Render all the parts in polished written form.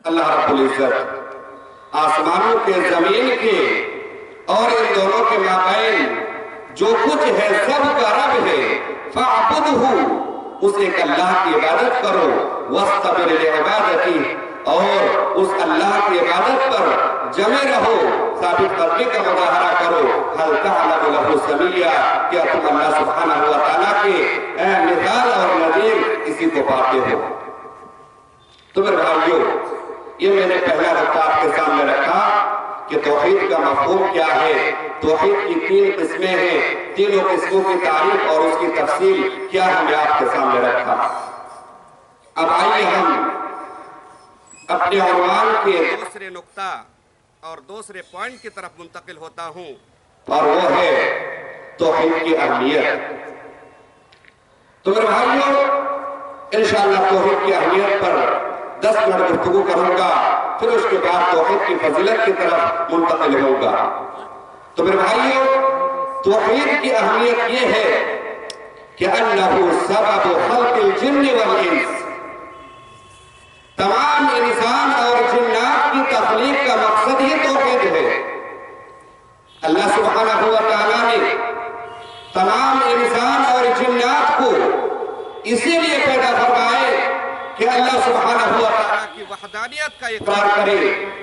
اللہ رب العزت آسمانوں کے زمین کے اور ان دونوں کے مابین جو کچھ ہے سب کا رب ہے فَاعْبُدْهُ اس ایک اللہ کی عبادت کرو وَاسْتَبِرْ لِعِبَادَتِهِ اور اس اللہ کی عبادت پر جمع رہو ثابت قدمی کا مظاہرہ کرو هَلْ تَعْلَمُ لَهُ سَمِيًّا کیا تم اللہ سبحانہ وتعالیٰ کے مثال اور نظیر اسی کو پاتے ہو۔ تو میرے بھائیو یہ میں نے پہلا نقطہ آپ کے سامنے رکھا کہ توحید کا مفہوم کیا ہے، توحید کی 3 قسمیں ہیں، تینوں قسموں کی تعریف اور اس کی تفصیل کیا ہم نے آپ کے سامنے رکھا۔ اب آئیے ہم اپنے عنوان کے دوسرے نقطہ اور دوسرے پوائنٹ کی طرف منتقل ہوتا ہوں اور وہ ہے توحید کی اہمیت۔ تو میرے بھائیوں انشاءاللہ توحید کی اہمیت پر 10 منٹ گفتگو کروں گا، پھر اس کے بعد توحید کی فضیلت کی طرف منتقل ہوگا۔ تو میرے بھائیوں توحید کی اہمیت یہ ہے کہ انہ سبب خلق الجن والانس، تمام انسان اور جنات کی تخلیق کا مقصد ہی توحید ہے۔ اللہ سبحانہ وتعالیٰ نے تمام انسان اور جنات کو اسی لیے پیدا فرمائے کہ اللہ سبحانہ وتعالیٰ کی وحدانیت کا اقرار کرے،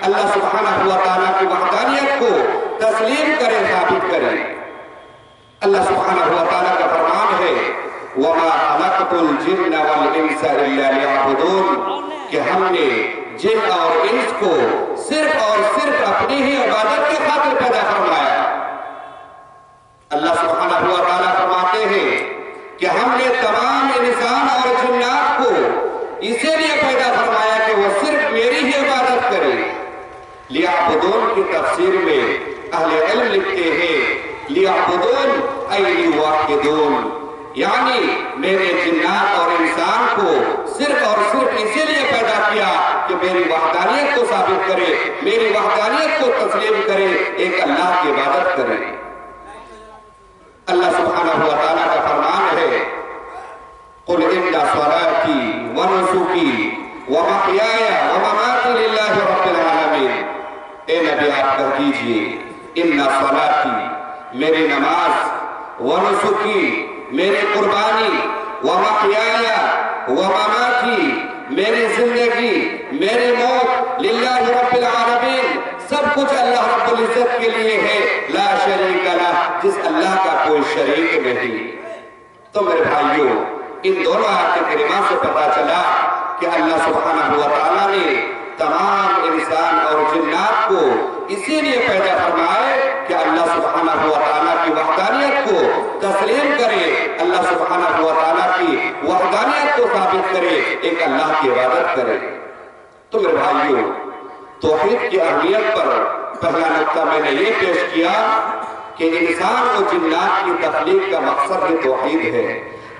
اللہ سبحانہ وتعالیٰ کی وحدانیت کو تسلیم کرے، ثابت کرے۔ اللہ سبحانہ وتعالیٰ کا فرمان ہے وَمَا خَلَقْتُ الْجِنَّ وَالْإِنسَ إِلَّا لِيَعْبُدُونَ کہ ہم نے جن اور انس کو صرف اور صرف اپنی ہی عبادت کی خاطر پیدا فرمایا۔ اللہ سبحانہ وتعالیٰ فرماتے ہیں کہ ہم نے تمام انسان اور جنات کو اسی لیے پیدا فرمایا کہ وہ صرف میری ہی عبادت کرے۔ لیعبدون کی تفسیر میں اہل علم لکھتے ہیں لیعبدون ای لیوحدون، یعنی میرے جنات اور انسان کو صرف اور صرف اسی لیے پیدا کیا کہ میری وحدانیت کو ثابت کرے، میری وحدانیت کو تسلیم کرے، ایک اللہ کی عبادت کرے۔ اللہ سبحانہ وتعالیٰ کا فرمان ہے قُلْ إِنَّ صَلَاتِي وَنُسُكِي وَمَحْيَايَ وَمَمَاتِي لِلَّهِ رَبِّ الْعَالَمِينَ اے نبی آپ کہہ دیجئے اِنَّ صَلَاتِي میری نماز وَنُسُكِي میری قربانی وَمَحْيَايَ وَمَمَاتِي میری زندگی میری موت للہ رب العالمین سب کچھ اللہ رب العزت کے لیے ہے، لا شریک لہ جس اللہ کا کوئی شریک نہیں۔ تو میرے بھائیوں ان دونوں آیات کریمہ سے پتا چلا کہ اللہ سبحانہ وتعالیٰ نے تمام انسان اور جنات کو اسی لیے پیدا فرمائے کہ اللہ سبحانہ وتعالیٰ کی وحدانیت کو تسلیم کرے، اللہ سبحانہ وتعالیٰ کی وحدانیت کو ثابت کرے، ایک اللہ کی عبادت کرے۔ تو میرے بھائیوں توحید کی اہمیت پر پہلا نقطہ میں نے یہ پیش کیا کہ انسان و جنات کی تخلیق کا مقصد ہی توحید ہے۔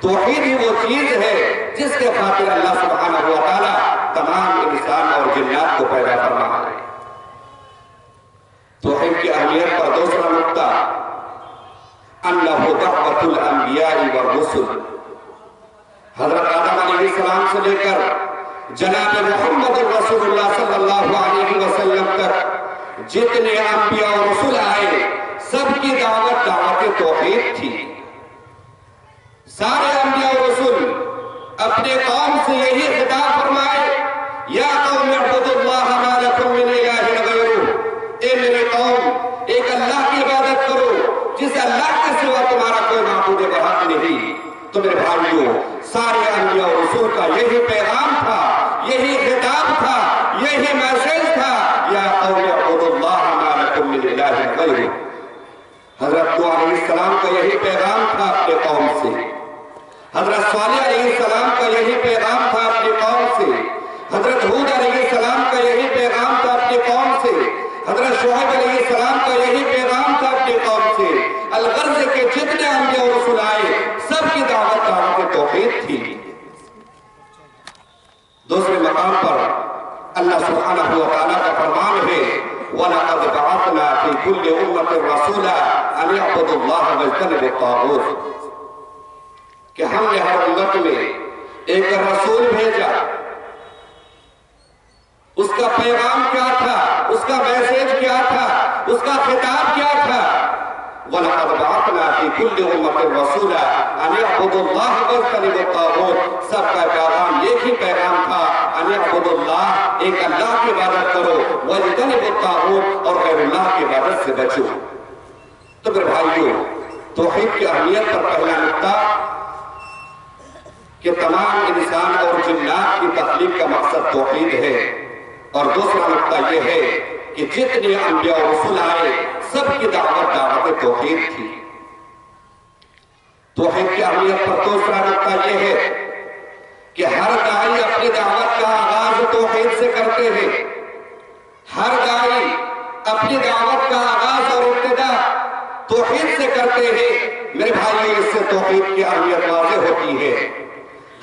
توحید ہی وہ چیز ہے جس کے خاطر اللہ سبحانہ وتعالیٰ تمام انسان اور جنات کو پیدا فرمایا ہے۔ توحید کی اہمیت پر دوسرا نقطہ انہ دعوت الانبیاء والرسل، حضرت آدم علیہ السلام سے لے کر جناب محمد رسول اللہ صلی اللہ علیہ وسلم تک جتنے انبیاء و رسول آئے سب کی دعوت دعوت توحید تھی۔ سارے انبیاء و رسول اپنے قوم سے یہی خطاب فرمائے یا قوم اعبدوا اللہ ما لکم من الہ غیرہ، اے میرے قوم ایک اللہ کی عبادت کرو جس اللہ کے سوا تمہارا کوئی معبود برحق نہیں۔ تو میرے بھائیوں سارے انبیاء و رسول کا یہی پیغام تھا، یہی خطاب تھا، یہی میسیج تھا یا قوم اعبدوا اللہ ما لکم من الہ غیرہ۔ حضرت نوح علیہ السلام کا یہی پیغام تھا اپنے قوم سے، حضرت صالح علیہ السلام کا یہی پیغام تھا اپنی قوم سے، حضرت ہود علیہ السلام کا یہی پیغام تھا اپنی قوم سے، حضرت شعیب علیہ السلام کا یہی پیغام تھا اپنی قوم سے۔ الغرض کے جتنے انبیاء و رسول آئے سب کی دعوت دعوت توحید تھی۔ دوسرے مقام پر اللہ سبحانہ وتعالیٰ کا فرمان ہے وَلَقَدْ بَعَثْنَا فِي كُلِّ أُمَّةٍ رَسُولًا أَنِ اعْبُدُوا اللَّهَ وَاجْتَنِبُوا الطَّاغُوتَ کہ ہم نے ہر امت میں ایک رسول بھیجا اس کا پیغام کیا تھا، اس کا میسیج کیا تھا، اس کا خطاب کیا تھا؟ وَلَقَدْ بَعَثْنَا فِي كُلِّ أُمَّةٍ رَسُولًا أَنِ اعْبُدُوا اللَّهَ وَاجْتَنِبُوا الطَّاغُوتَ۔ سب کا پیغام ایک ہی پیغام تھا، أَنِ اعْبُدُوا اللَّهَ، ایک اللہ کی عبادت کرو، وَاجْتَنِبُوا الطَّاغُوتَ، اور غیر اللہ کی عبادت سے بچو۔ تو پھر بھائیو، توحید کی اہمیت پر پہلا نقطہ کہ تمام انسان اور جنات کی تخلیق کا مقصد توحید ہے، اور دوسرا نقطہ یہ ہے کہ جتنے انبیاء و رسول آئے سب کی دعوت توحید تھی۔ توحید کی اہمیت پر دوسرا نقطہ یہ ہے کہ ہر داعی اپنی دعوت کا آغاز توحید سے کرتے ہیں، ہر داعی اپنی دعوت کا آغاز اور ابتدا توحید سے کرتے ہیں۔ میرے بھائیوں، اس سے توحید کی اہمیت واضح ہوتی ہے۔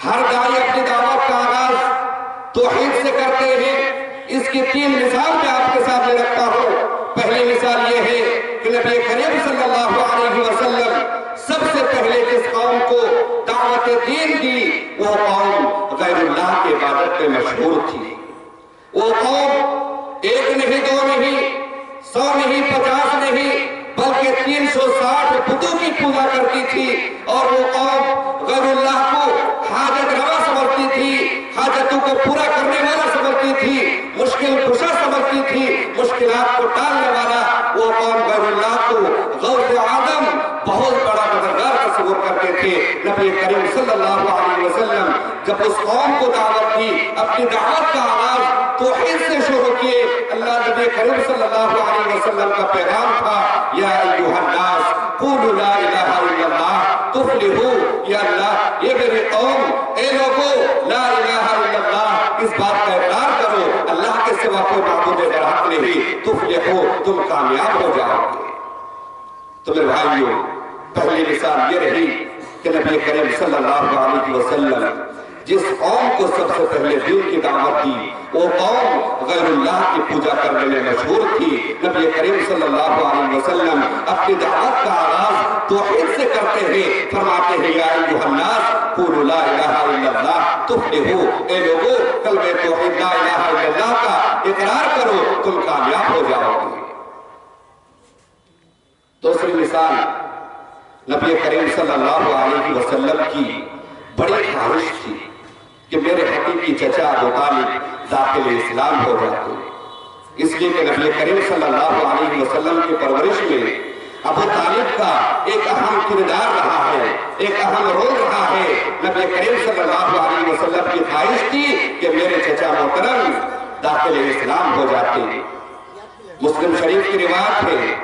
ہر داعی اپنی دعوت کا آغاز توحید سے کرتے ہیں۔ اس کی تین مثال میں آپ کے سامنے رکھتا ہوں۔ پہلی مثال یہ ہے کہ نبی کریم صلی اللہ علیہ وسلم سب سے پہلے جس قوم کو دعوت دین دی، وہ قوم غیر اللہ کی عبادت میں مشہور تھی۔ وہ قوم ایک نہیں، دو نہیں، 100 نہیں، 50 نہیں، بلکہ 360 بتوں کی پوجا کرتی تھی، اور وہ قوم غیر اللہ کو حاجت روا سمجھتی تھی، حاجتوں کو پورا کرنے والا سمجھتی تھی، مشکل کشا سمجھتی تھی، مشکلات کو ٹالنے والا۔ وہ قوم غیر اللہ کو غوث آدم بہت بڑا مددگار تصور کرتے تھے۔ نبی کریم صلی اللہ علیہ وسلم جب اس قوم کو دعوت دی، اپنی دعوت کا آغاز توحید سے شروع کیے۔ اللہ نبی کریم صلی اللہ علیہ وسلم کا پیغام تھا، یا ایھا الناس قولوا لا الہ الا اللہ تفلحوا۔ یا اللہ، یہ میری قوم، اے لوگو، لا الہ الا اللہ، اس بات کا اقرار کرو، اللہ کے سوا کوئی معبود برحق نہیں، تفلحوا، تم کامیاب ہو جاؤ گے۔ تو میرے بھائیوں، پہلی مثال یہ رہی کہ نبی کریم صلی اللہ علیہ وسلم جس قوم کو سب سے پہلے دین کی دعوت دی، وہ قوم غیر اللہ کی پوجا کرنے میں مشہور تھی۔ نبی کریم صلی اللہ علیہ وسلم اپنی دعوت کا آغاز توحید سے کرتے ہیں، فرماتے ہیں، یا ایھا الناس قولوا لا الہ الا اللہ تفلحوا، اے لوگو، کلمہ توحید لا الہ الا اللہ کا اقرار کرو، تم کامیاب ہو جاؤ گے۔ دوسری مثال، نبی کریم صلی اللہ علیہ وسلم کی بڑی خواہش تھی کہ میرے حقیقی چچا ابو طالب داخل اسلام ہو جاتے۔ اس لیے کہ نبی کریم صلی اللہ علیہ وسلم کی پرورش میں ابو طالب کا ایک اہم کردار رہا ہے، ایک اہم رول رہا ہے۔ نبی کریم صلی اللہ علیہ وسلم کی خواہش تھی کہ میرے چچا محترم داخل اسلام ہو جاتے۔ مسلم شریف کی روایت ہے،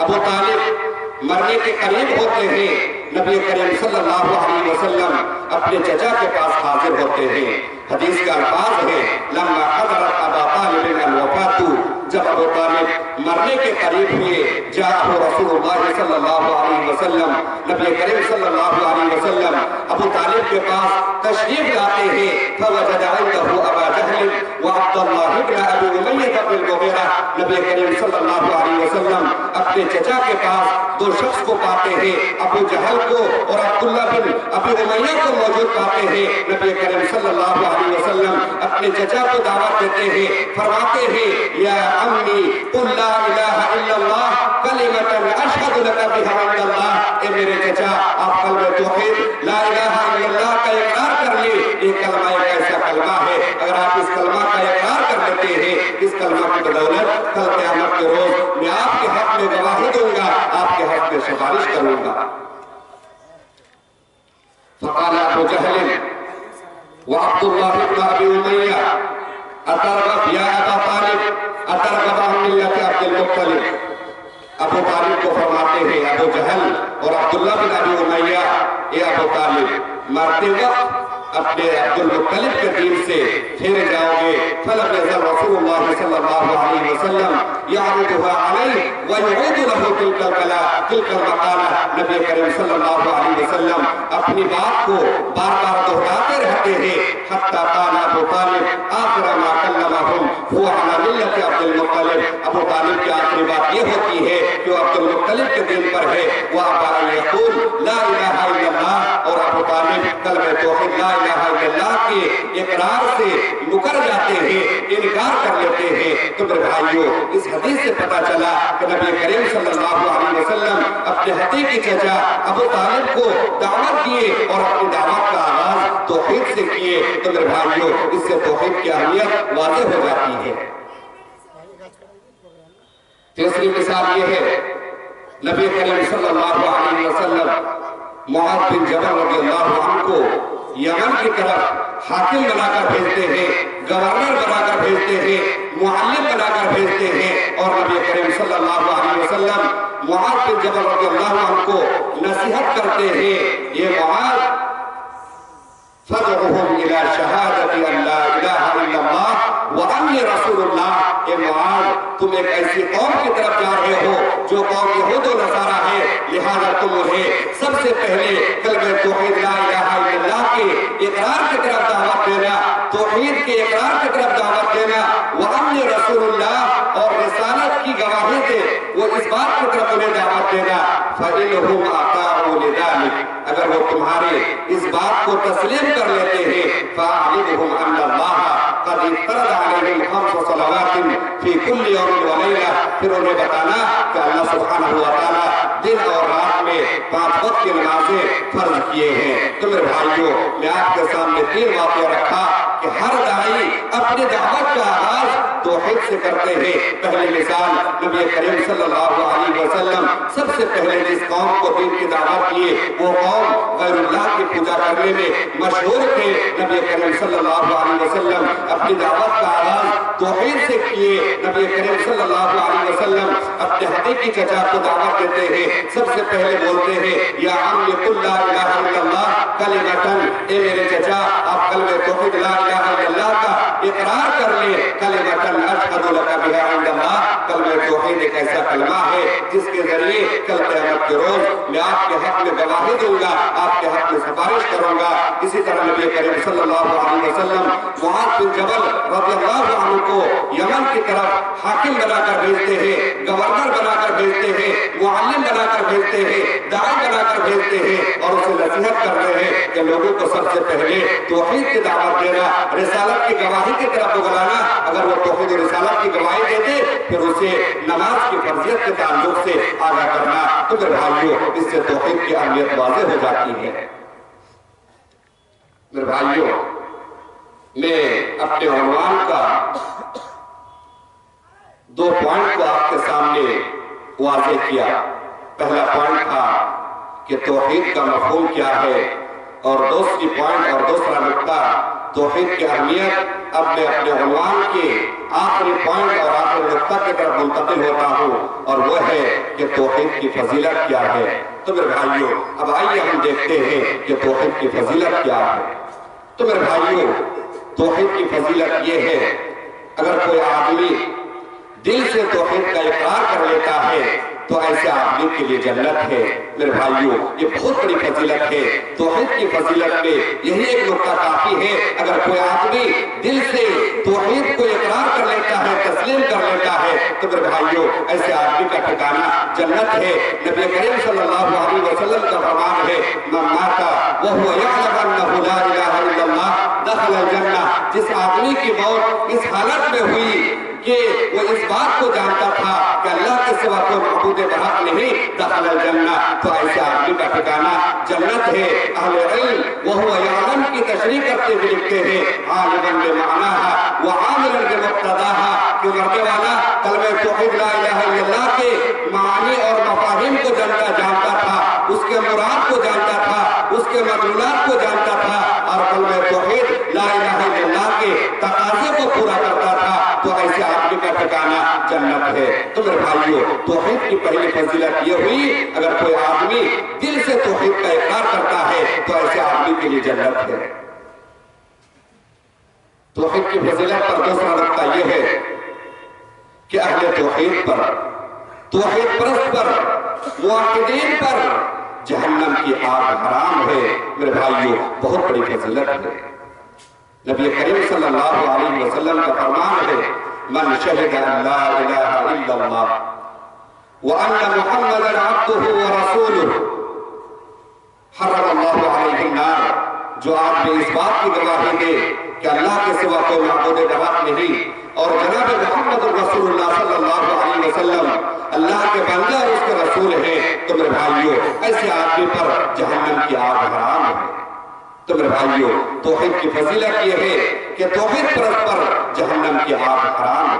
ابو طالب مرنے کے قریب ہوتے ہیں، نبی کریم صلی اللہ علیہ وسلم اپنے چچا کے پاس حاضر ہوتے ہیں۔ حدیث کا الفاظ ہے، لما حضرت ابا طالب الوفات، جب ابو طالب مرنے کے قریب ہوئے، جاءہ رسول اللہ صلی اللہ علیہ وسلم، نبی کریم صلی اللہ علیہ وسلم ابو طالب کے پاس تشریف لاتے ہیں، فوجد عنده ابا جہل وعبد اللہ بن ابی امیہ بن المغیرہ۔ نبی کریم صلی اللہ علیہ وسلم اپنے چچا کے پاس دو شخص کو پاتے ہیں، ابو جہل کو اور عبداللہ بن ابی امیہ کو موجود پاتے ہیں۔ نبی کریم صلی اللہ علیہ وسلم اپنے چچا کو دعوت دیتے ہیں، فرماتے ہیں، یا عمی قل لا الہ الا اللہ کلمۃ اشہد لک بہا عند اللہ۔ اے میرے چچا، آپ کلمہ توحید لا الہ الا اللہ کا اقرار کر لیں۔ یہ کلمہ ایک ایسا کلمہ ہے، اگر آپ اس کلمہ کا اقرار کر لیتے ہیں، اس کلمہ کی بدولت کل قیامت کے روز میں آپ کے حق میں گواہی دوں گا، آپ کے حق میں سفارش کروں گا۔ فقال ابو جہل وعبد اللہ بن ابی امیہ اترغب یا ابا طالب اترغب عن ملت عبد المطلب۔ ابو طالب کو فرماتے ہیں، ابو جہل اور عبداللہ بن ابی امیہ، اے ابو طالب، مرتے وقت اپنے عبد المطلب کے دین سے پھر جاؤ گے۔ فلم يزل رسول اللہ صلی اللہ علیہ وسلم يعرضها علیہ ويعيد له تلك المقالہ۔ نبی کریم صلی اللہ علیہ وسلم اپنی بات کو بار بار دہراتے رہتے ہیں، حتی قال ابو طالب آخر ما کلمهم هو على ملت عبد المطلب، ابو طالب کی آخری بات یہ ہوتی ہے کہ وہ عبد المطلب کے دین پر ہے، وہ ابا ان یقول لا الہ الا اللہ، اور ابو طالب کلمہ توحید لا الہ الا اللہ کے اقرار سے مکر جاتے ہیں، انکار کر لیتے ہیں۔ تو میرے بھائیوں، اس حدیث سے پتہ چلا کہ نبی کریم صلی اللہ علیہ وسلم اپنے حقیقی چچا ابو طالب کو دعوت دیے اور اپنی دعوت کا آغاز توحید سے کیے۔ تو میرے بھائیوں، اس سے توحید کی اہمیت واضح ہو جاتی ہے۔ تیسری مثال یہ ہے، نبی کریم صلی اللہ علیہ وسلم معاذ بن جبل رضی اللہ عنہ کو یمن کی طرف حاکم بنا کر بھیجتے ہیں، گورنر بنا کر بھیجتے ہیں، معلم بنا کر بھیجتے ہیں، اور نبی کریم صلی اللہ علیہ وسلم معاذ بن جبل رضی اللہ عنہ کو نصیحت کرتے ہیں، یہ معاذ فَدْعُهُمْ إِلَى شَهَادَةِ أَنْ لَا إِلَهَ إِلَّا اللَّهُ وَأَنِّي رَسُولُ اللَّهِ۔ اے معاذ، تم ایک ایسی قوم کی طرف جا رہے ہو جو قوم یہود و نصارہ ہے، لہذا تم انہیں سب سے پہلے کلمہ توحید لا الہ الا اللہ کے اقرار کی طرف دعوت دینا، توحید کے اقرار کی طرف دعوت دینا، وَأَنِّي رَسُولُ اللَّهِ، اور رسالت کی گواہی دے، وہ اس بات کی طرف انہیں دعوت دینا، فَإِنْهُمْ أَطَاعُوا لِذَلِكَ، اگر وہ تمہارے اس بات کو تسلیم کر لیتے ہیں، فَأَعْلِمْهُمْ أَنَّ اللَّهَ قَدْ اِفْتَرَضَ عَلَيْهِمْ 5 صَلَوَاتٍ فِي كُلِّ يَوْمٍ وَلَيْلَةٍ، پھر انہیں بتانا کہ اللہ سبحانہ وتعالیٰ دن اور رات میں 5 وقت کی نمازیں فرض کیے ہیں۔ تو میرے بھائیوں، میں آپ کے سامنے 3 واقعہ رکھا کہ ہر داعی اپنی دعوت کا آغاز توحید سے کرتے ہیں۔ پہلی مثال، نبی کریم صلی اللہ علیہ وسلم سب سے پہلے جس قوم کو دین کی دعوت کیے، وہ قوم غیر اللہ کی پوجا کرنے میں مشہور تھے۔ نبی کریم صلی اللہ علیہ وسلم اپنی دعوت کا آغاز توحید سے کیے۔ نبی کریم صلی اللہ علیہ وسلم اپنے حقیقی چچا کو دعوت دیتے ہیں، سب سے پہلے بولتے ہیں یا عم قل لا الہ الا اللہ کلمۃ، اے میرے چچا آپ کلمہ توحید لا الہ الا اللہ کا اقرار کر لیں، کلمۃ اشہد لک بہا عند اللہ، کلمہ توحید ایک ایسا کلمہ ہے جس کے ذریعے کل قیامت کے روز میں آپ کے حق میں گواہی دوں گا، آپ کے حق میں سفارش کروں گا۔ اسی طرح نبی کریم صلی اللہ علیہ وسلم معاذ بن جبل رضی اللہ عنہ کو یمن کی طرف حاکم بنا کر بھیجتے ہیں، گورنر بنا کر بھیجتے ہیں، معلم بنا کر بھیجتے ہیں، داعی بنا کر بھیجتے ہیں، اور اسے نصیحت کرتے ہیں کہ لوگوں کو سب سے پہلے توحید کی دعوت دینا، رسالت کی گواہی کی طرف بلانا۔ اگر وہ توحید و رسالت کی گواہی دیتے پھر اسے نماز کی فرضیت کے تعلق سے آگاہ کرنا۔ تو میرے بھائیوں، اس سے توحید کی اہمیت واضح ہو جاتی ہے۔ میرے بھائیوں، میں اپنے عنوان کا 2 پوائنٹ کو آپ کے سامنے واضح کیا۔ پہلا پوائنٹ تھا کہ توحید کا مفہوم کیا ہے، اور دوسری پوائنٹ اور دوسرا نقطہ توحید کی اہمیت۔ اب میں اپنے عنوان کے آخری پوائنٹ اور آخری نقطہ کی طرف منتقل ہوتا ہوں، اور وہ ہے کہ توحید کی فضیلت کیا ہے۔ تو میرے بھائیوں، اب آئیے ہم دیکھتے ہیں کہ توحید کی فضیلت کیا ہے۔ تو میرے بھائیوں، توحید کی فضیلت یہ ہے، اگر کوئی آدمی دل سے توحید کا اقرار کر لیتا ہے تو ایسے آدمی کے لیے جنت ہے۔ میرے بھائیوں، یہ بہت بڑی فضیلت ہے۔ توحید کی فضیلت میں یہی ایک نقطہ کافی ہے، اگر کوئی آدمی دل سے توحید کو اقرار کر لیتا ہے، تسلیم کر لیتا ہے، تو میرے بھائیوں ایسے آدمی کا ٹھکانہ جنت ہے۔ نبی کریم صلی اللہ علیہ وسلم کا فرمان ہے، من مات وهو يعلم انه لا الہ الا اللہ دخل الجنہ، جس آدمی کی موت اس حالت میں ہوئی کہ وہ اس بات کو جانتا تھا کہ اللہ کے سوا کوئی معبود برحق نہیں، دخل الجنہ، تو ایسے آدمی کا ٹھکانہ جنت ہے۔ اہل علم وہو یعلم کی تشریح کرتے ہوئے لکھتے ہیں، عالما بمعناہا وعاملا بمقتضاہا، کہ مرنے والا کلمہ توحید لا الہ الا اللہ کے معانی اور مفاہیم کو جانتا تھا، اس کے مراد کو جانتا تھا، اس کے مدلولات کو جانتا تھا، اور کلمہ توحید لا الہ الا اللہ کے تقاضے کو پورا کرتا تھا، تو ایسے آدمی کا ٹھکانہ جنت ہے۔ تو میرے بھائیوں، توحید کی پہلی فضیلت یہ ہوئی، اگر کوئی آدمی دل سے توحید کا اقرار کرتا ہے تو ایسے آدمی کے لیے جنت ہے۔ توحید کی فضیلت پر دوسرا نقطہ یہ ہے کہ اہل توحید پر، توحید پرست پر، موحدین پر جہنم کی آگ حرام ہے۔ میرے بھائیوں، بہت بڑی فضیلت ہے۔ نبی کریم صلی اللہ علیہ وسلم کا فرمان ہے، من شهد ان لا اله الا اللہ وان محمدا عبده ورسوله حرم اللہ علیہ النار، جو آپ نے اس بات کی گواہی دے کہ اللہ کے سوا کوئی معبود برحق نہیں اور جناب محمد رسول اللہ صلی اللہ علیہ وسلم اللہ کے بندے اور اس کے رسول ہیں، تو میرے بھائیوں ایسے آدمی پر جہنم کی آگ حرام ہے۔ تو میرے بھائیوں توحید کی فضیلت یہ ہے کہ توحید پرست پر جہنم کی آگ حرام ہے۔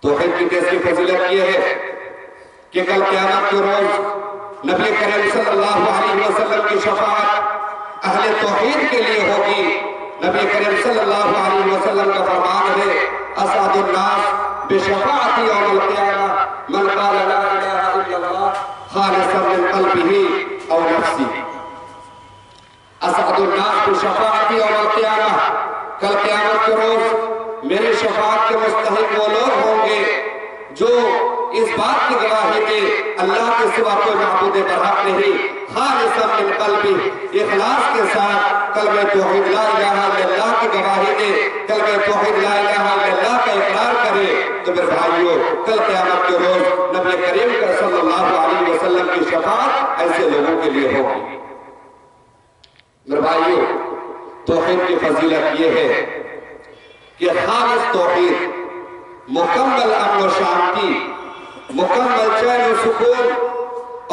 توحید کی تیسری فضیلت یہ ہے کہ کل قیامت کے روز نبی کریم صلی اللہ علیہ وسلم کی شفاعت اہل توحید کے لیے ہوگی۔ نبی کریم صلی اللہ علیہ وسلم کا فرمان ہے اسعد الناس بشفاعت یوم القیامہ من قال لا الہ الا اللہ خالصا من قلبہ او نفسی۔ اسعد الناس بشفاعت یوم القیامہ، کل قیامت کے روز میری شفاعت کے مستحق وہ لوگ ہوں گے جو اس بات کی گواہی دے اللہ کے سوا کوئی معبود برحق نہیں، خالصا من قلبہ، اخلاص کے ساتھ کلمہ توحید لا الہ الا اللہ کی گواہی دے، کلمہ توحید لا الہ الا اللہ کا اقرار کرے۔ تو میرے بھائیوں کل قیامت کے روز نبی کریم صلی اللہ علیہ وسلم کی شفاعت ایسے لوگوں کے لیے ہوگی۔ میرے بھائیوں توحید کی فضیلت یہ ہے کہ خالص توحید مکمل امن و شانتی، مکمل چین و سکون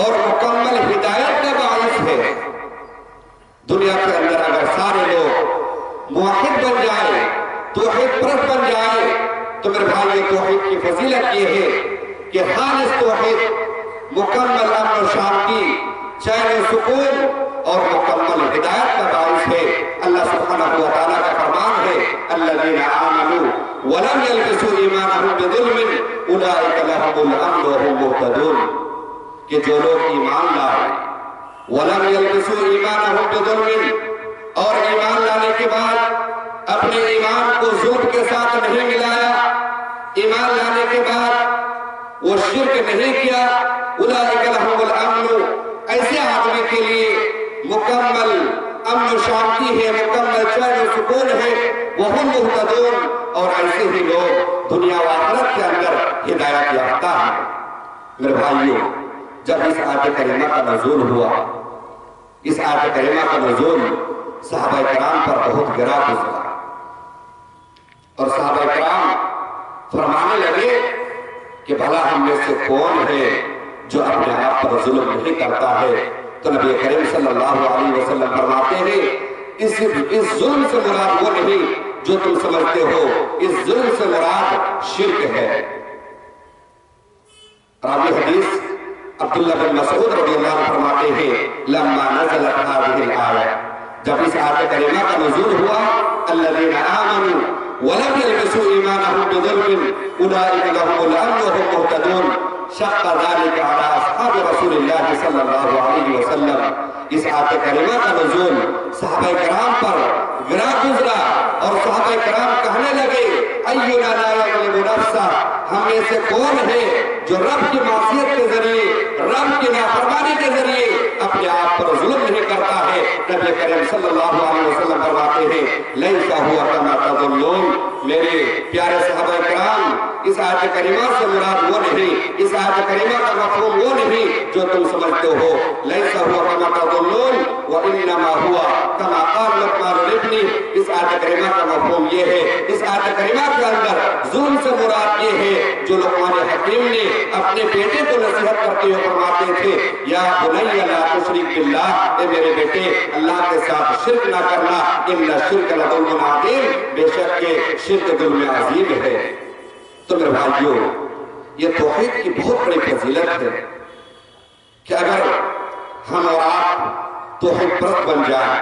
اور مکمل ہدایت کا باعث ہے۔ دنیا کے اندر اگر سارے لوگ موحد بن جائے، توحید پرست بن جائے، تو میرے بھائی توحید کی فضیلت یہ ہے کہ خالص توحید مکمل امن و شانتی، چین و سکون اور مکمل ہدایت کا باعث ہے۔ اللہ سبحانہ وتعالیٰ کا فرمان ہے الذین آمنوا ولم يلبسوا ایمانهم بظلم اولئک لهم الامن وهم مہتدون، کہ جو لوگ ایمان لائے ولم يلبسوا ایمانهم بظلم، اور ایمان لانے کے بعد اپنے ایمان کو ظلم کے ساتھ نہیں ملایا، ایمان لانے کے بعد وہ شرک نہیں کیا، اولئک لهم الامن، ایسے آدمی کے لیے مکمل امن و شانتی ہے، مکمل چین و سکون ہے، وہم مہتدون، اور ایسے ہی لوگ دنیا و آخرت کے اندر ہدایت یافتہ ہیں۔ میرے بھائیوں جب اس آیت کریمہ کا نزول ہوا، اس آیت کریمہ کا نزول صحابہ کرام پر بہت گرا گزرا، اور صحابہ کرام فرمانے لگے کہ بھلا ہم میں سے کون ہے جو اپنے آپ پر ظلم نہیں کرتا ہے؟ تو نبی کریم صلی اللہ علیہ وسلم فرماتے ہیں اس ظلم سے مراد وہ نہیں جو تم سمجھتے ہو، اس ظلم سے مراد شرک ہے۔ راوی حدیث عبداللہ بن مسعود رضی اللہ عنہ فرماتے ہیں لما نزلت هذه الآیہ، جب اس آیت کریمہ کا نزول ہوا الذین آمنوا ولم يلبسوا ایمانهم بظلم اولئک لهم الامن وهم مہتدون، شق ذلك على اصحاب رسول اللہ صلی اللہ علیہ وسلم۔ اس آیت کریمہ کا نزول صحابہ کرام پر گرا گزرا، اور صحابہ کرام کہنے لگے اینا لا یظلم نفسہ، ہم میں سے کون ہے جو رب کی معصیت کے ذریعے، رب کی نافرمانی کے ذریعے اپنے آپ پر ظلم نہیں کرتا ہے؟ نبی کریم صلی اللہ علیہ وسلم فرماتے ہیں لیس ہوا کما تظنون، میرے پیارے صحابہ کرام اس آیت کریمہ سے مراد وہ نہیں، اس آیت کریمہ کا مفہوم وہ نہیں جو تم سمجھتے ہو۔ لیس ہوا کما تظنون وانما ہوا کما قال لقمان لابنہ، اس آیت کریمہ کا مفہوم یہ ہے، اس آیت کریمہ کے اندر ظلم سے مراد یہ ہے جو لقمان حکیم نے اپنے بیٹے کو نصیحت کرتے ہوئے فرماتے تھے یا بنی لا تشرک باللہ، اے میرے بیٹے اللہ کے ساتھ شرک نہ کرنا، ان الشرک لظلم عظیم، بے شک یہ شرک ظلم عظیم ہے۔ تو میرے بھائیوں یہ توحید کی بہت بڑی فضیلت ہے کہ اگر ہم اور آپ توحید پرست بن جائیں،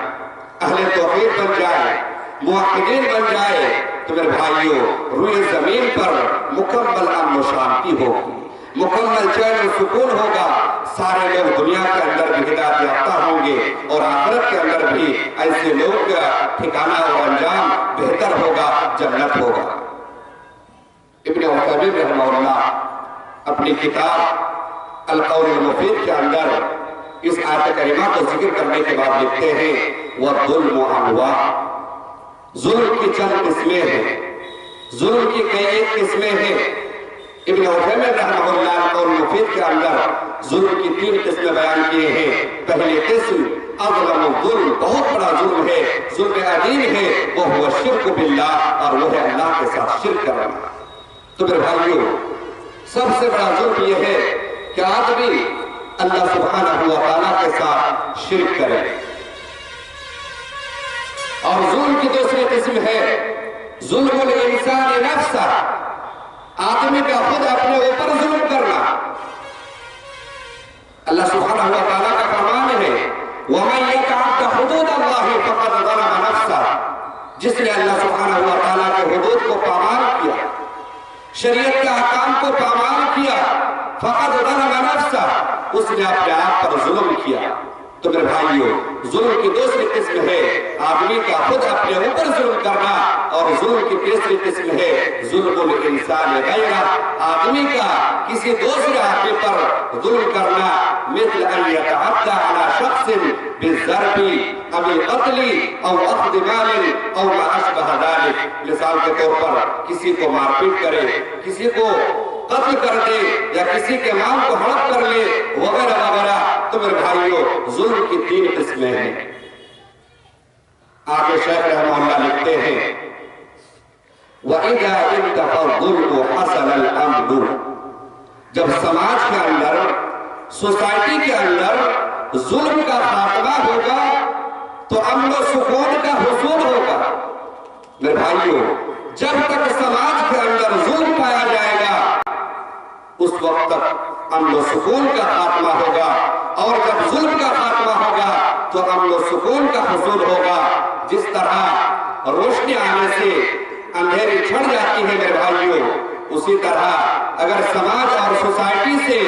اہل توحید بن جائیں، موحدین بن جائے، تو میرے بھائیوں روئے زمین پر مکمل امن و شانتی ہوگی، مکمل چین و سکون ہوگا، سارے لوگ دنیا کے اندر بھی ہدایت یافتہ ہوں گے، اور آخرت کے اندر بھی ایسے لوگ کا ٹھکانہ اور انجام بہتر ہوگا، جنت ہوگا۔ ابن عثیمین رحمہ اللہ اپنی کتاب القول المفید کے اندر اس آیت کریمہ کو ذکر کرنے کے بعد لکھتے ہیں وَالظُّلْمُ أَنْوَاعٌ، ظلم کی چند قسمیں ہیں۔ ظلم کی کئی قسمیں ہیں۔ ابن عثیمین رحمہ اللہ قول مفید کے اندر ظلم کی 3 قسمیں بیان کیے ہیں۔ پہلی قسم اظلم الظلم، بہت بڑا ظلم ہے، ظلم عظیم ہے، وہ ہوا شرک باللہ، اور وہ ہے اللہ کے ساتھ شرک کرنا۔ تو میرے بھائیوں، سب سے بڑا ظلم یہ ہے کہ آدمی اللہ سبحانہ و تعالیٰ کے ساتھ شرک کرے۔ اور ظلم کی دوسری قسم ہے ظلم الانسان نفسہ، آدمی کا خود اپنے اوپر ظلم کرنا۔ اللہ سبحانہ و تعالیٰ کا فرمان ہے وَمَن يَتَعَدَّ حُدُودَ اللَّهِ فَقَدْ ظَلَمَ نَفْسَهُ، جس نے اللہ سبحانہ و تعالیٰ کے حدود کو پامال کیا، شریعت کے احکام کو پامال کیا، فَقَدْ ظَلَمَ نَفْسَهُ، اس نے اپنے آپ پر ظلم کیا۔ تو میرے بھائیوں، ظلم کی دوسری قسم ہے آدمی کا خود اپنے اوپر ظلم کرنا، اور ظلم کی تیسری قسم ہے ظلم الانسان غیرہ، آدمی کا کسی دوسرے آدمی پر ظلم کرنا، مثل ان یتعدى على شخص بالضرب او القتل او اخذ مال او ما اشبہ ذلك، مثال کے طور پر کسی کو مار پیٹ کرے، کسی کو قتل کر دے، یا کسی کے مال کو ہڑپ کر لے، وغیرہ وغیرہ۔ تو میرے بھائیوں، ظلم کی 3 قسمیں ہیں۔ آگے شیخ رحمہ اللہ لکھتے ہیں وَإِذَا انْتَفَى الظُّلْمُ حَصَلَ الْأَمْنُ، جب سماج کے اندر، سوسائٹی کے اندر ظلم کا خاتمہ ہوگا تو امن و سکون کا حصول ہوگا۔ میرے بھائیوں، جب تک سماج کے اندر ظلم پایا جائے گا اس وقت تک امن و سکون کا خاتمہ ہوگا، اور جب ظلم کا خاتمہ ہوگا تو امن و سکون کا حصول ہوگا۔ جس طرح روشنی آنے سے اندھیری چھڑ جاتی ہے میرے بھائیوں، اسی طرح اگر سماج اور سوسائٹی سے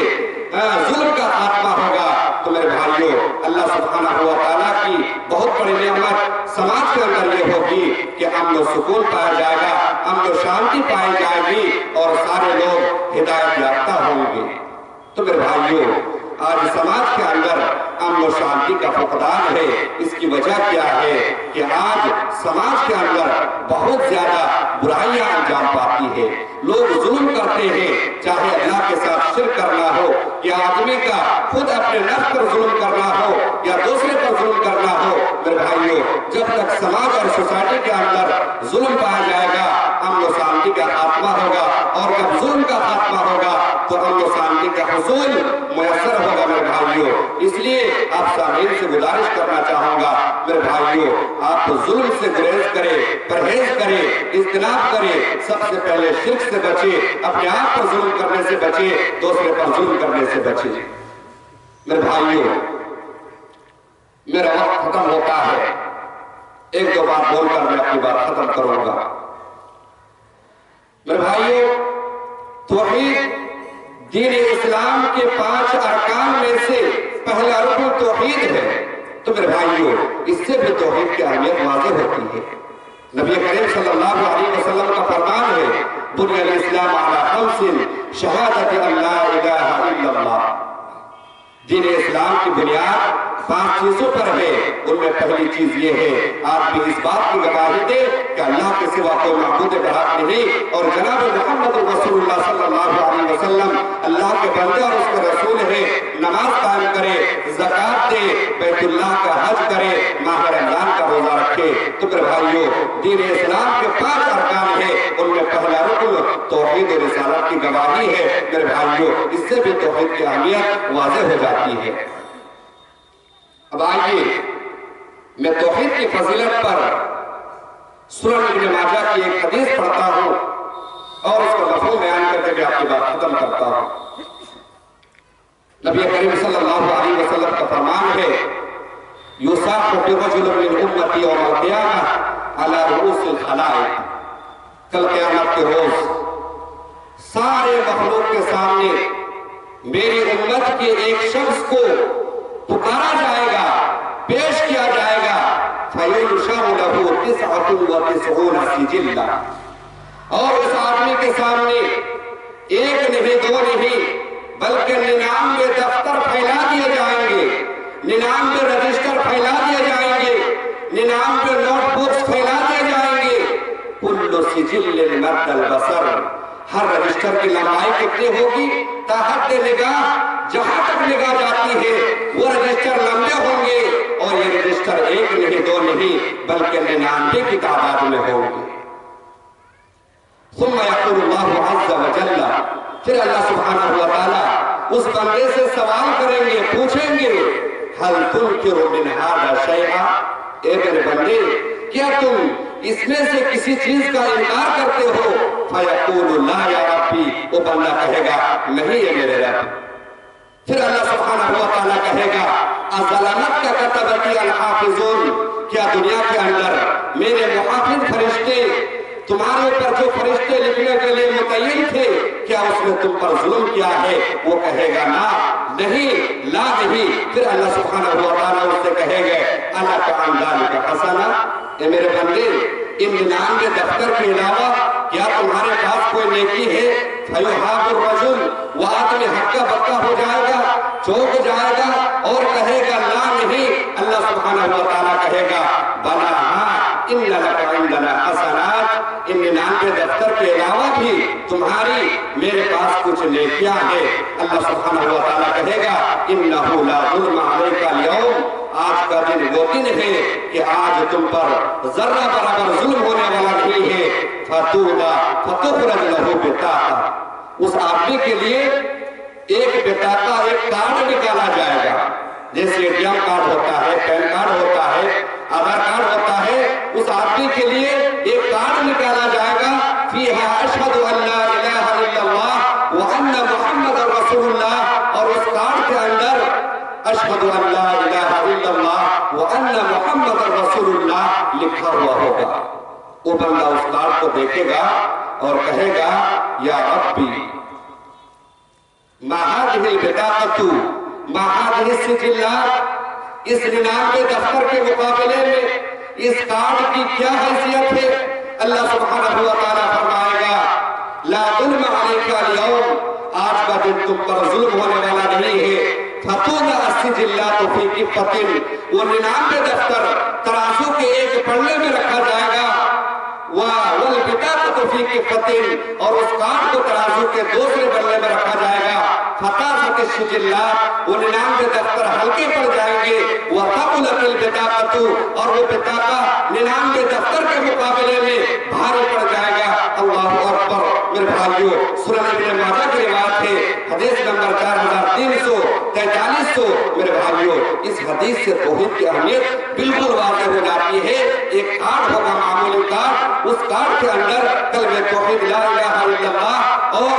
ظلم کا خاتمہ ہوگا تو میرے بھائیوں، اللہ سبحانہ و تعالیٰ کی بہت بڑی نعمت سماج کے اندر یہ ہوگی کہ امن و سکون پایا جائے گا، امن و شانتی پائی جائے گی، اور سارے لوگ ہدایت یافتہ ہوں گے۔ تو میرے بھائیوں، آج سماج کے اندر امن و شانتی کا فقدان ہے۔ اس کی وجہ کیا ہے کہ آج سماج کے اندر بہت زیادہ برائیاں انجام پاتی ہیں، لوگ ظلم کرتے ہیں، چاہے اللہ کے ساتھ شرک کرنا ہو، یا آدمی کا خود اپنے نفس پر ظلم کرنا ہو، یا دوسرے پر ظلم کرنا ہو۔ میرے بھائیوں، جب تک سماج اور سوسائٹی کے اندر ظلم پایا جائے گا، امن و شانتی کا خاتمہ ہوگا، اور جب ظلم کا خاتمہ ہوگا تو امن و شانتی کا حصول میسر ہوگا میرے بھائیوں۔ اس لیے آپ سامعین سے گزارش کرنا چاہوں گا میرے بھائیوں، آپ ظلم سے گریز کریں، پرہیز کریں، اجتناب کریں، سب سے پہلے شرک سے بچیں، اپنے آپ پر ظلم کرنے سے بچیں، دوسرے پر ظلم کرنے سے بچیں۔ میرے بھائیوں، میرا وقت ختم ہوتا ہے، 1-2 بات بول کر میں اپنی بات ختم کروں گا۔ میرے بھائیوں، توحید دین اسلام کے 5 ارکان میں سے پہلا رکن توحید ہے۔ تو میرے بھائیوں، اس سے بھی توحید کی اہمیت واضح ہوتی ہے۔ نبی کریم صلی اللہ علیہ وسلم کا فرمان ہے بنی الاسلام علی 5 شہادت ان لا الہ الا اللہ، دین اسلام کی بنیاد 5 چیزوں پر ہے۔ ان میں پہلی چیز یہ ہے آپ بھی اس بات کی گواہی دے کہ اللہ کے سوا کوئی معبود برحق نہیں، اور جناب محمد رسول اللہ صلی اللہ علیہ وسلم اللہ کے بندے اور اس کے رسول ہے۔ نماز قائم کرے، زکوٰۃ دے، بیت اللہ کا حج کرے، ماہ رمضان کا روزہ رکھے۔ تو میرے بھائیوں، دین اسلام کے 5 ارکان ہیں، ان میں پہلا رکن توحید و رسالت کی گواہی ہے۔ میرے بھائیوں، اس سے بھی توحید کی اہمیت واضح ہو جاتی ہے۔ اب آئیے میں توحید کی فضیلت پر سنن ابن ماجہ کی ایک حدیث پڑھتا ہوں اور اس کا مفہوم بیان کر کے آپ کی بات ختم کرتا ہوں۔ نبی کریم صلی اللہ علیہ وسلم کا فرمان ہے یُصَاحُ بِرَجُلٍ مِّنْ أُمَّتِي يَوْمَ الْقِيَامَةِ عَلَى رُؤُوسِ الْخَلَائِقِ، کل قیامت کے روز سارے مخلوق کے سامنے میری امت کے ایک شخص کو پکارا جائے گا، پیش کیا جائے گا، فَيُنْشَرُ لَهُ 99 سِجِلًّا، اور اس آدمی کے سامنے 1 نہیں 2 نہیں بلکہ 99 دفتر پھیلا دیے جائیں گے، 99 رجسٹر پھیلا دیے جائیں گے، 99 نوٹ بکس پھیلا دیے جائیں گے، كُلُّ سجل مد البصر، ہر رجسٹر کی لمبائی کتنی ہوگی؟ تحت نگاہ، جہاں تک نگاہ جاتی ہے وہ رجسٹر لمبے ہوں گے، اور یہ رجسٹر 1 نہیں 2 نہیں بلکہ 99 کی تعداد میں ہوں گے۔ ثم یقول اللہ عز وجل، پھر اللہ سبحانہ و تعالی اس بندے سے سوال کریں گے، پوچھیں گے هل تنکر من هذا شیئا، اے میرے بندے کیا تم اس میں سے کسی چیز کا انکار کرتے ہو؟ فیقول لا یا ربی، وہ بندہ کہے گا نہیں ہے میرے رب۔ پھر اللہ سبحانہ و تعالیٰ کہے گا اظلمت کا کتبتی الحافظون، کیا دنیا کے اندر میرے محافظ فرشتے تمہارے اوپر جو فرشتے لکھنے کے لیے متعین تھے، کیا اس نے تم پر ظلم کیا ہے؟ وہ کہے گا نا، نہیں، لا نہیں۔ پھر اللہ سبحانہ و تعالیٰ اس سے کہے گا اَلَكَ عَنْ ذَلِكَ حَسَنَةٌ، اے میرے بندے ان 99 دفتر کے علاوہ کیا تمہارے پاس کوئی نیکی ہے؟ فَيُحَابُ الرَّجُلُ، وہ آدمی ہکا بکا ہو جائے گا، چوک جائے گا اور کہے گا لا نہیں۔ اللہ سبحانہ و تعالیٰ کہے گا بلا ہاں، اِنَّ لَكَ عِنْدَنَا حَسَنَاتٍ، ان 99 دفتر کے علاوہ بھی تمہاری میرے پاس کچھ نیکیاں ہیں۔ اللہ سبحانہ و تعالیٰ کہے گا اِنَّهُ لَا ظُلْمَ عَلَيْكَ الْيَوْمَ، آج کا دن وہ دن ہے کہ آج تم پر ذرہ برابر ظلم ہونے والا نہیں ہے۔ فَتُوبَ فَتُخْرَجْ لَهُ بِطَاقَةٌ، اس آدمی کے لیے ایک بطاقہ، ایک کارڈ نکالا جائے گا، جیسے ATM کارڈ ہوتا ہے، پین کارڈ ہوتا ہے، آدھار کارڈ ہوتا ہے، اس آدمی کے لیے ایک کارڈ نکالا جائے گا فِيهَا أَشْهَدُ أَن لَا إِلَٰهَ إِلَّا اللَّهُ وَأَنَّ مُحَمَّدًا رَسُولُ اللَّهُ، اور اس کارڈ کے اندر اشہد ان لا الہ الا اللہ وان محمد رسول اللہ لکھا ہوا ہوگا۔ وہ بندہ اس کارڈ کو دیکھے گا اور کہے گا یا ربی ما هذه البطاقة ما هذه السجلات، اس 99 دفتر کے مقابلے میں اس کارڈ کی کیا حیثیت ہے؟ اللہ سبحانہ و تعالیٰ فرمائے گا لا ظلم علیک اليوم، آج کا دن تم پر ظلم ہونے والا نہیں ہے۔ فَتُوْضَعَ السِّجِلَّاتُ فِي كِفَّةٍ، وہ 99 دفتر ترازو کے ایک پلڑے میں رکھا جائے گا، وَالْبِطَاقَةُ فِي كِفَّةٍ، اور اس کارڈ کو ترازو کے دوسرے پلڑے میں رکھا جائے گا۔ فَطَاسَتِ السِّجِلَّاتُ، وہ 99 دفتر ہلکے پڑ جائیں گے، وَثَقُلَتِ الْبِطَاقَةُ، اور وہ بطاقہ 99 دفتر کے مقابلے میں بھاری پڑ جائے گا۔ اللہ اکبر۔ میرے بھائیو، سنن ابن ماجہ کی روایت ہے، حدیث نمبر 4343، میرے بھائیو اس حدیث سے توحید کی اہمیت بالکل واضح ہو جاتی ہے۔ ایک کارڈ ہوگا، معمولی کارڈ، اس کارڈ کے اندر کلمہ توحید لا الہ الا اللہ اور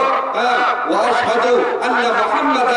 واشہد ان محمد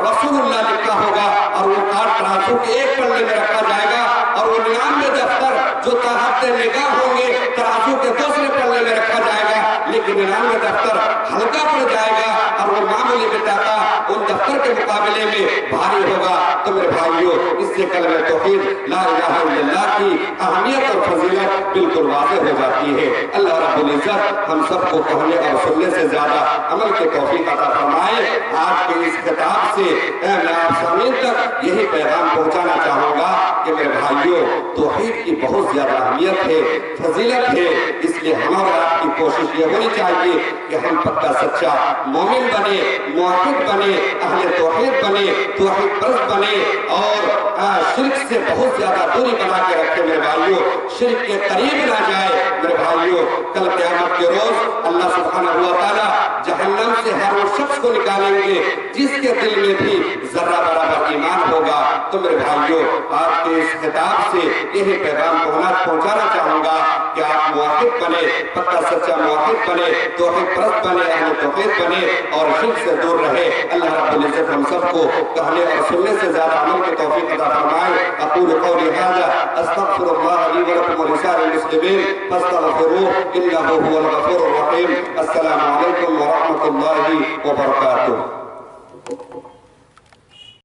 رسول اللہ لکھا ہوگا، اور وہ کارڈ ترازو کے ایک پلڑے میں رکھا جائے گا، اور وہ 99 دفتر جو تحت نگاہ ہوں گے ترازو کے دوسرے پلڑے میں رکھا جائے گا، لیکن 99 دفتر ہلکا پڑ جائے گا اور وہ معمولی بطاقہ ان دفتر کے مقابلے میں بھاری ہوگا۔ تو میرے بھائیو اس سے کلمہ توحید لا الہ الا اللہ کی اہمیت اور فضیلت بالکل واضح ہو جاتی ہے۔ اللہ رب العزت ہم سب کو کہنے اور سننے سے زیادہ عمل کے توفیق عطا فرمائے۔ آج کے اس خطاب سے میں آپ سامعین تک یہی پیغام پہنچانا چاہوں گا کہ میرے بھائیو توحید کی بہت زیادہ اہمیت ہے، فضیلت ہے، اس لیے ہمارا آپ کی کوشش یہ ہونی چاہیے کہ ہم پکا سچا مومن بنے، موحد بنے، اہل توحید بنے، توحید پرست بنے، اور شرک سے بہت زیادہ دوری بنا کے رکھے۔ میرے بھائیو شرک کے قریب نہ جائے۔ میرے بھائیو کل قیامت کے روز اللہ سبحانہ و تعالی جہنم سے ہر وہ شخص کو نکالیں گے جس کے دل میں بھی ذرہ برابر ایمان ہوگا۔ تو میرے بھائیو آپ کے اس خطاب سے یہی پیغام پہنچانا چاہوں گا کہ آپ موحد بنے، پکا سچا موحد بنے، توحید پرست بنے، اہل توحید بنے اور شرک سے دور رہے۔ اللہ رب العزت ہم سب کو کہنے اور سننے سے زیادہ عمل کی توفیق عطا فرمائے۔ اقول قولی ھذا استغفر اللہ لی ولکم ولسائر المسلمین فاستغفروہ انہ هو الغفور الرحیم۔ السلام علیکم ورحمۃ اللہ وبرکاتہ۔